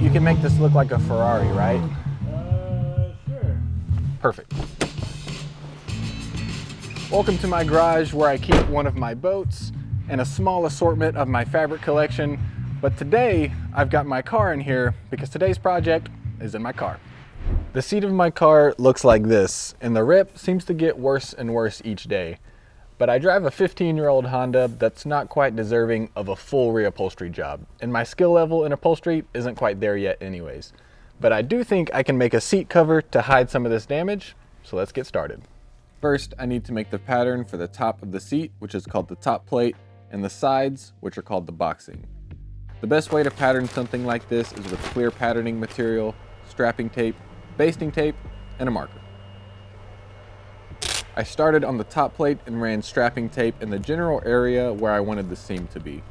you can make this look like a Ferrari, right? Sure. Perfect. Welcome to my garage where I keep one of my boats and a small assortment of my fabric collection. But today I've got my car in here because today's project is in my car. The seat of my car looks like this, and the rip seems to get worse and worse each day. But I drive a 15-year-old Honda that's not quite deserving of a full reupholstery job, and my skill level in upholstery isn't quite there yet anyways. But I do think I can make a seat cover to hide some of this damage, so let's get started. First, I need to make the pattern for the top of the seat, which is called the top plate, and the sides, which are called the boxing. The best way to pattern something like this is with clear patterning material, strapping tape, basting tape, and a marker. I started on the top plate and ran strapping tape in the general area where I wanted the seam to be.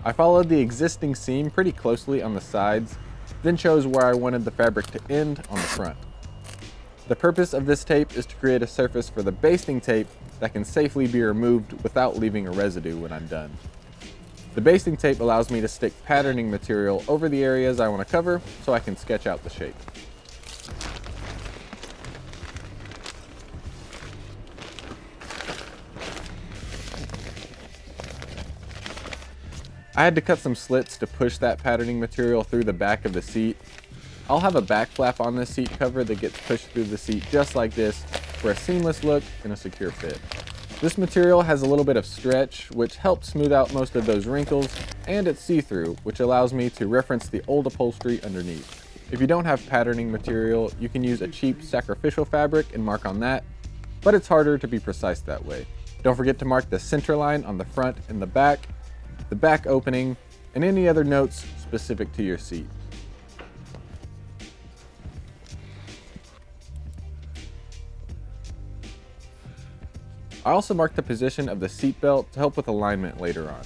I followed the existing seam pretty closely on the sides, then chose where I wanted the fabric to end on the front. The purpose of this tape is to create a surface for the basting tape that can safely be removed without leaving a residue when I'm done. The basting tape allows me to stick patterning material over the areas I want to cover so I can sketch out the shape. I had to cut some slits to push that patterning material through the back of the seat. I'll have a back flap on this seat cover that gets pushed through the seat just like this for a seamless look and a secure fit. This material has a little bit of stretch, which helps smooth out most of those wrinkles, and it's see-through, which allows me to reference the old upholstery underneath. If you don't have patterning material, you can use a cheap sacrificial fabric and mark on that, but it's harder to be precise that way. Don't forget to mark the center line on the front and the back opening, and any other notes specific to your seat. I also marked the position of the seatbelt to help with alignment later on.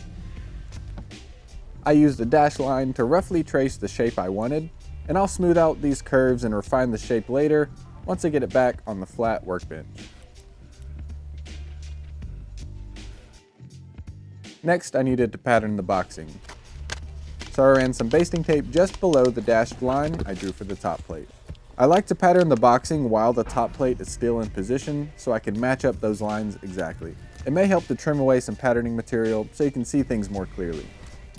I used a dash line to roughly trace the shape I wanted, and I'll smooth out these curves and refine the shape later once I get it back on the flat workbench. Next, I needed to pattern the boxing. So I ran some basting tape just below the dashed line I drew for the top plate. I like to pattern the boxing while the top plate is still in position so I can match up those lines exactly. It may help to trim away some patterning material so you can see things more clearly.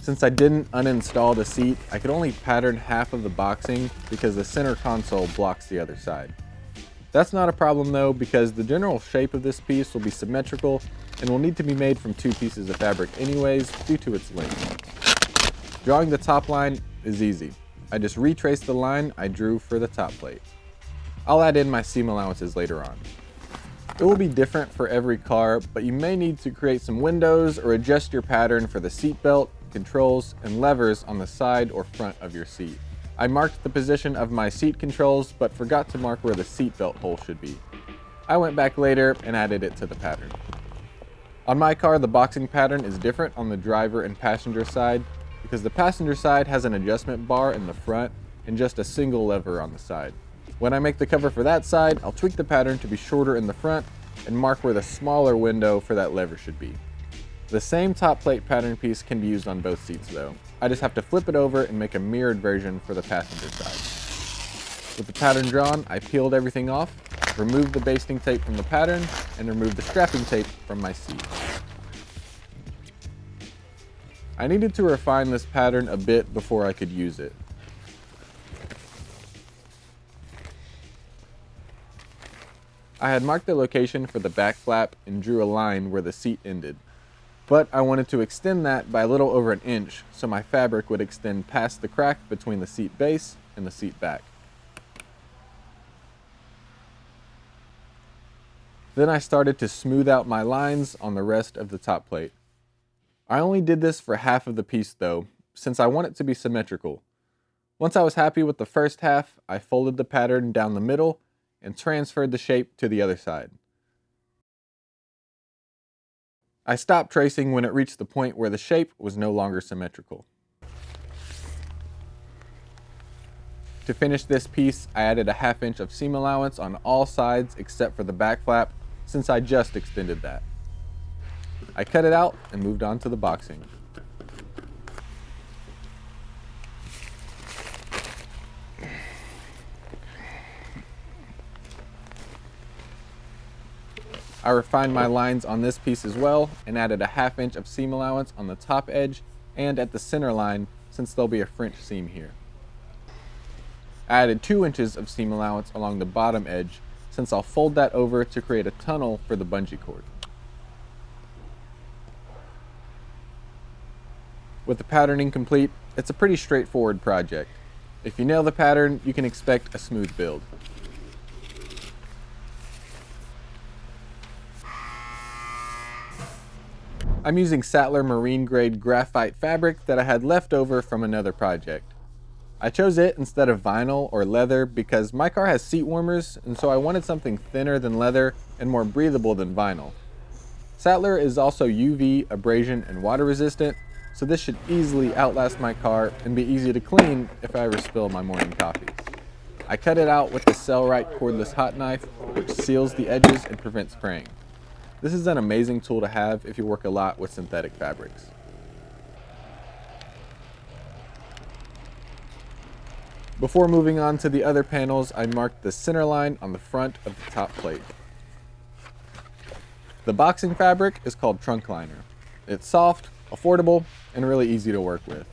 Since I didn't uninstall the seat, I could only pattern half of the boxing because the center console blocks the other side. That's not a problem though, because the general shape of this piece will be symmetrical and will need to be made from two pieces of fabric anyways due to its length. Drawing the top line is easy. I just retrace the line I drew for the top plate. I'll add in my seam allowances later on. It will be different for every car, but you may need to create some windows or adjust your pattern for the seat belt, controls, and levers on the side or front of your seat. I marked the position of my seat controls, but forgot to mark where the seat belt hole should be. I went back later and added it to the pattern. On my car, the boxing pattern is different on the driver and passenger side because the passenger side has an adjustment bar in the front and just a single lever on the side. When I make the cover for that side, I'll tweak the pattern to be shorter in the front and mark where the smaller window for that lever should be. The same top plate pattern piece can be used on both seats though. I just have to flip it over and make a mirrored version for the passenger side. With the pattern drawn, I peeled everything off, removed the basting tape from the pattern, and removed the strapping tape from my seat. I needed to refine this pattern a bit before I could use it. I had marked the location for the back flap and drew a line where the seat ended, but I wanted to extend that by a little over an inch so my fabric would extend past the crack between the seat base and the seat back. Then I started to smooth out my lines on the rest of the top plate. I only did this for half of the piece though, since I want it to be symmetrical. Once I was happy with the first half, I folded the pattern down the middle and transferred the shape to the other side. I stopped tracing when it reached the point where the shape was no longer symmetrical. To finish this piece, I added a 1/2 inch of seam allowance on all sides except for the back flap, since I just extended that. I cut it out and moved on to the boxing. I refined my lines on this piece as well and added a 1/2 inch of seam allowance on the top edge and at the center line since there'll be a French seam here. I added 2 inches of seam allowance along the bottom edge since I'll fold that over to create a tunnel for the bungee cord. With the patterning complete, it's a pretty straightforward project. If you nail the pattern, you can expect a smooth build. I'm using Sattler marine grade graphite fabric that I had left over from another project. I chose it instead of vinyl or leather because my car has seat warmers, and so I wanted something thinner than leather and more breathable than vinyl. Sattler is also UV, abrasion, and water resistant, so this should easily outlast my car and be easy to clean if I ever spill my morning coffee. I cut it out with the Sailrite cordless hot knife, which seals the edges and prevents fraying. This is an amazing tool to have if you work a lot with synthetic fabrics. Before moving on to the other panels, I marked the center line on the front of the top plate. The boxing fabric is called trunk liner. It's soft, affordable, and really easy to work with.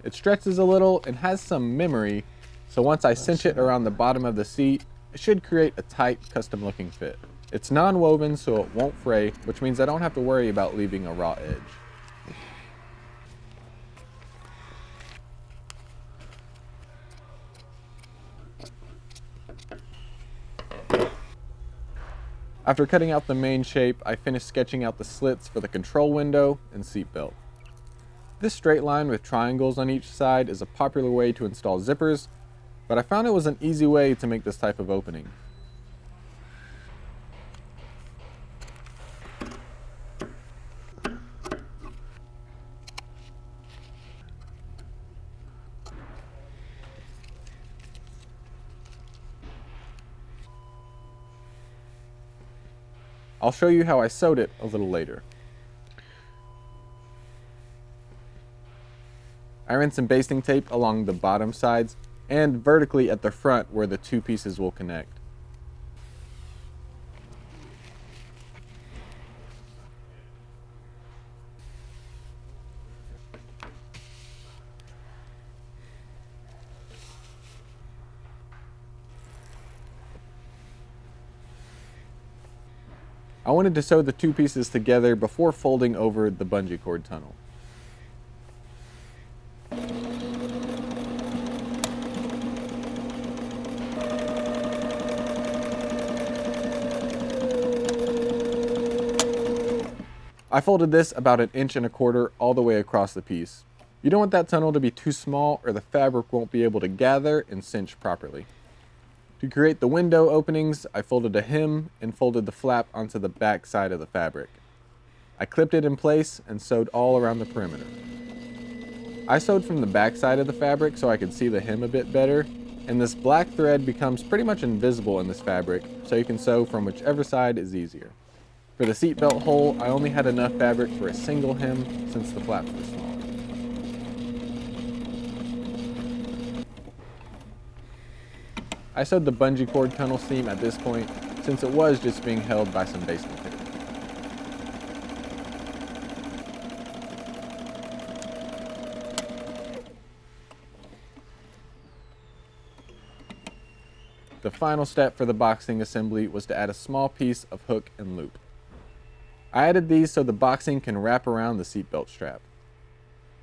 It stretches a little and has some memory, so once I cinch it around the bottom of the seat, it should create a tight, custom looking fit. It's non-woven, so it won't fray, which means I don't have to worry about leaving a raw edge. After cutting out the main shape, I finished sketching out the slits for the control window and seat belt. This straight line with triangles on each side is a popular way to install zippers, but I found it was an easy way to make this type of opening. I'll show you how I sewed it a little later. I ran some basting tape along the bottom sides and vertically at the front where the two pieces will connect. I wanted to sew the two pieces together before folding over the bungee cord tunnel. I folded this about 1.25 inches all the way across the piece. You don't want that tunnel to be too small or the fabric won't be able to gather and cinch properly. To create the window openings, I folded a hem and folded the flap onto the back side of the fabric. I clipped it in place and sewed all around the perimeter. I sewed from the back side of the fabric so I could see the hem a bit better, and this black thread becomes pretty much invisible in this fabric, so you can sew from whichever side is easier. For the seatbelt hole, I only had enough fabric for a single hem since the flaps were small. I sewed the bungee cord tunnel seam at this point since it was just being held by some basting tape. The final step for the boxing assembly was to add a small piece of hook and loop. I added these so the boxing can wrap around the seatbelt strap.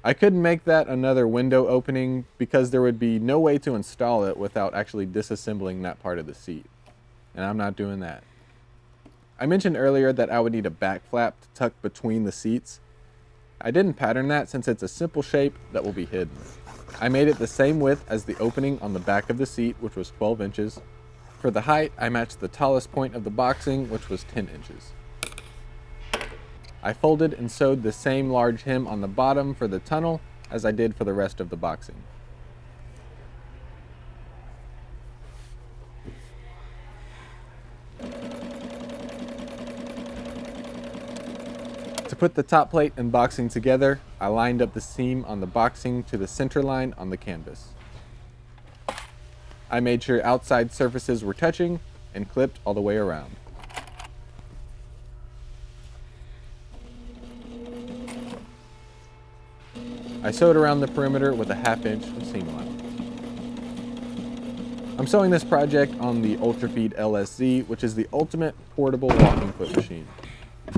I couldn't make that another window opening because there would be no way to install it without actually disassembling that part of the seat, and I'm not doing that. I mentioned earlier that I would need a back flap to tuck between the seats. I didn't pattern that since it's a simple shape that will be hidden. I made it the same width as the opening on the back of the seat, which was 12 inches. For the height, I matched the tallest point of the boxing, which was 10 inches. I folded and sewed the same large hem on the bottom for the tunnel as I did for the rest of the boxing. To put the top plate and boxing together, I lined up the seam on the boxing to the center line on the canvas. I made sure outside surfaces were touching and clipped all the way around. I sewed around the perimeter with a 1/2 inch of seam allowance. I'm sewing this project on the UltraFeed LSZ, which is the ultimate portable walking foot machine.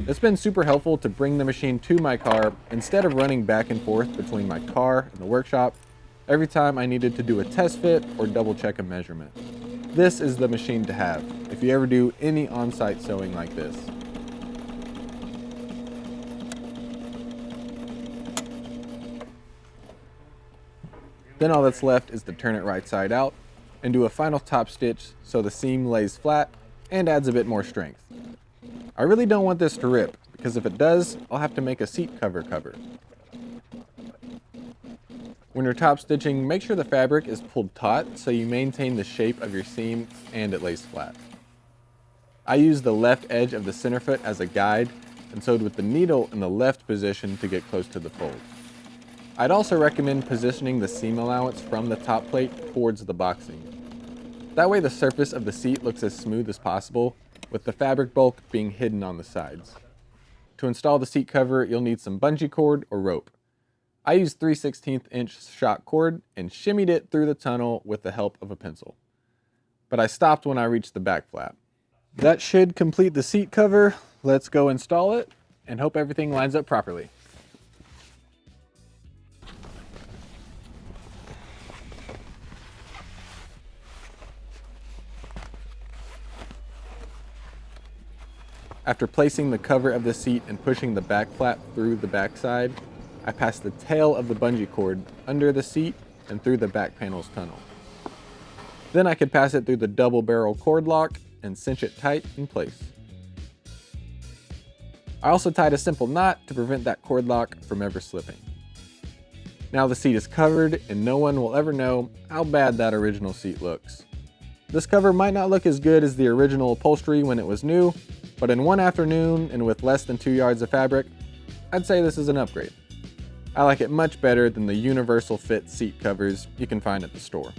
It's been super helpful to bring the machine to my car instead of running back and forth between my car and the workshop every time I needed to do a test fit or double check a measurement. This is the machine to have if you ever do any on-site sewing like this. Then all that's left is to turn it right side out and do a final top stitch so the seam lays flat and adds a bit more strength. I really don't want this to rip, because if it does, I'll have to make a seat cover. When you're top stitching, make sure the fabric is pulled taut so you maintain the shape of your seam and it lays flat. I used the left edge of the center foot as a guide and sewed with the needle in the left position to get close to the fold. I'd also recommend positioning the seam allowance from the top plate towards the boxing. That way the surface of the seat looks as smooth as possible, with the fabric bulk being hidden on the sides. To install the seat cover, you'll need some bungee cord or rope. I used 3/16 inch shot cord and shimmied it through the tunnel with the help of a pencil. But I stopped when I reached the back flap. That should complete the seat cover. Let's go install it and hope everything lines up properly. After placing the cover of the seat and pushing the back flap through the back side, I passed the tail of the bungee cord under the seat and through the back panel's tunnel. Then I could pass it through the double barrel cord lock and cinch it tight in place. I also tied a simple knot to prevent that cord lock from ever slipping. Now the seat is covered and no one will ever know how bad that original seat looks. This cover might not look as good as the original upholstery when it was new, but in one afternoon and with less than 2 yards of fabric, I'd say this is an upgrade. I like it much better than the universal fit seat covers you can find at the store.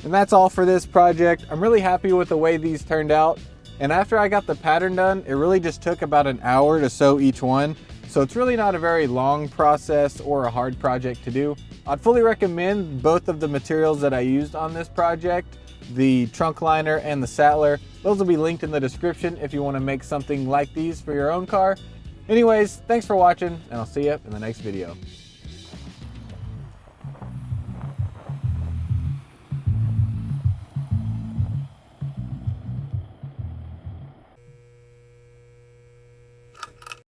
And that's all for this project. I'm really happy with the way these turned out. And after I got the pattern done, it really just took about an hour to sew each one. So it's really not a very long process or a hard project to do. I'd fully recommend both of the materials that I used on this project, the trunk liner and the saddler. Those will be linked in the description if you want to make something like these for your own car. Anyways, thanks for watching, and I'll see you in the next video.